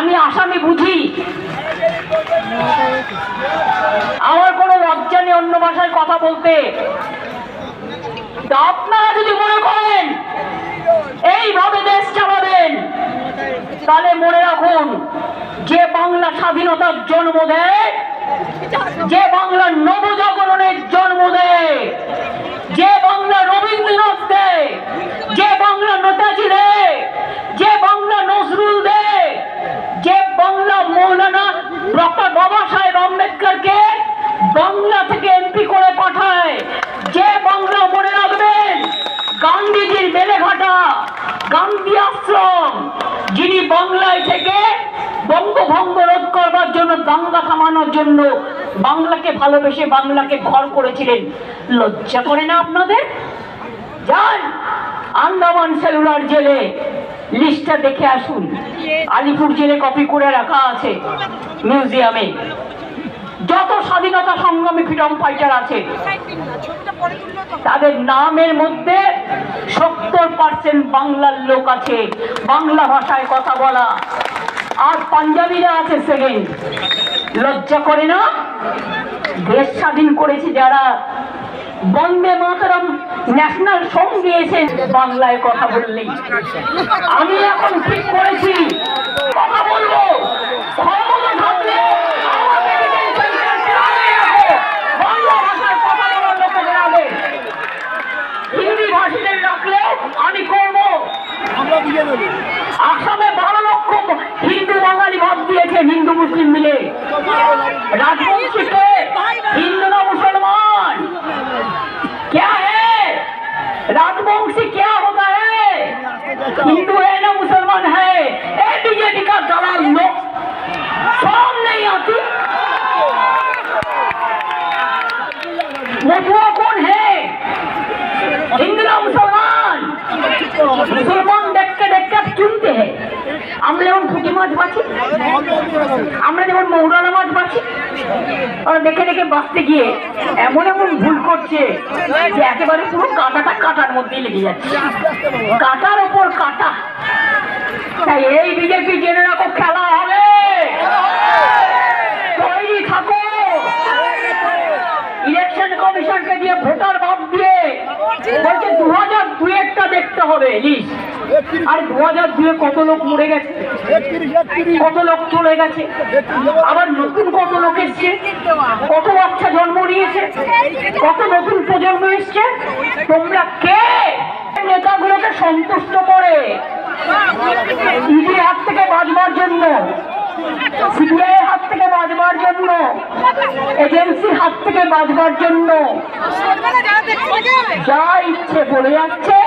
আমি আসামি বুঝি, আমার কোনো লজ্জা নেই অন্য ভাষায় কথা বলতে। আপনারা যদি মনে করেন এইভাবে দেশ চালাবেন, তাহলে মনে রাখুন, যে বাংলা স্বাধীনতার জন্ম দেয়, যে বাংলা নবজাগরণের জন্ম দেয়, যে বাংলা রবীন্দ্রনাথ দেয়, যে বাংলা নেতাজি দেয়, যে বাংলা নজরুল দেয়, যে বাংলা মৌলানা ডক্টর বাবা সাহেব আম্বেদকরকে বাংলা থেকে এমপি করে পাঠায়, যে বাংলা মনে রাখবেন গান্ধীজির বেলেঘাটা গান্ধী আশ্রম, যিনি বাংলায় থেকে বঙ্গভঙ্গ রোধ করবার জন্য, দাঙ্গা থামানোর জন্য বাংলাকে ভালোবেসে বাংলাকে ঘর করেছিলেন। লজ্জা করে না আপনাদের? যান আন্দামান সেলুলার জেলে, লিস্টটা দেখে আসুন। আলিপুর জেলে কপি করে রাখা আছে মিউজিয়ামে। যত স্বাধীনতা সংগ্রামী ফ্রিডম ফাইটার আছে, তাদের নামের মধ্যে 70% বাংলার লোক আছে, বাংলা ভাষায় কথা বলা, আর পাঞ্জাবিরা আছে সেকেন্ড। লজ্জা করে না? দেশ স্বাধীন করেছে যারা, বন্দে মাতরম ন্যাশনাল সং গিয়েছেন বাংলায় কথা বললেই। আমি এখন ঠিক করেছি কথা বলবো, ক্ষমতা থাকলে বাংলা ভাষায় কথা বলার লোকেদের আগে, হিন্দি ভাষীদের রাখলেও আমি করবো। আসামে 12 লক্ষ হিন্দু বাঙালি ভাব দিয়েছেন, হিন্দু মুসলিম মিলে। রাজবংশীকে হিন্দু না मुसलमान क्या है? राजवंशी क्या होता है? हिंदू है ना मुसलमान है? बीजेपी का दलाल लोग शर्म नहीं आती? मथुआ कौन है? हिंदू ना मुसलमान? मुसलमान देख के चुनते हैं। আমরা যেমন পুঁটি মাছ বাছি, আমরা যেমন মৌরালা মাছ বাছি, ওরা দেখে দেখে বাঁচতে গিয়ে এমন এমন ভুল করছে যে একেবারে পুরো কাঁটাটা কাঁটার মধ্যেই লেগে যাচ্ছে, কাঁটার ওপর কাঁটা। তাই এই বিজেপি জেনে রাখো, খেলা হবে, তৈরি থাকো। ইলেকশন কমিশনকে দিয়ে ভোটার ভাব দিয়ে বলছে 2002-টা দেখতে হবে লিস্ট। আর 2002 কত লোক মরে গেছে, কত লোক চলে গেছে, আবার নতুন কত লোক এসছে, কত বাচ্চা জন্ম নিয়েছে, কত নতুন প্রজন্ম এসছে। তোমরা কে নেতাগুলোকে সন্তুষ্ট করে ইডির হাত থেকে বাঁচবার জন্য, সিবিআই এর হাত থেকে বাঁচবার জন্য, এজেন্সির হাত থেকে বাঁচবার জন্য যা ইচ্ছে বলে যাচ্ছে,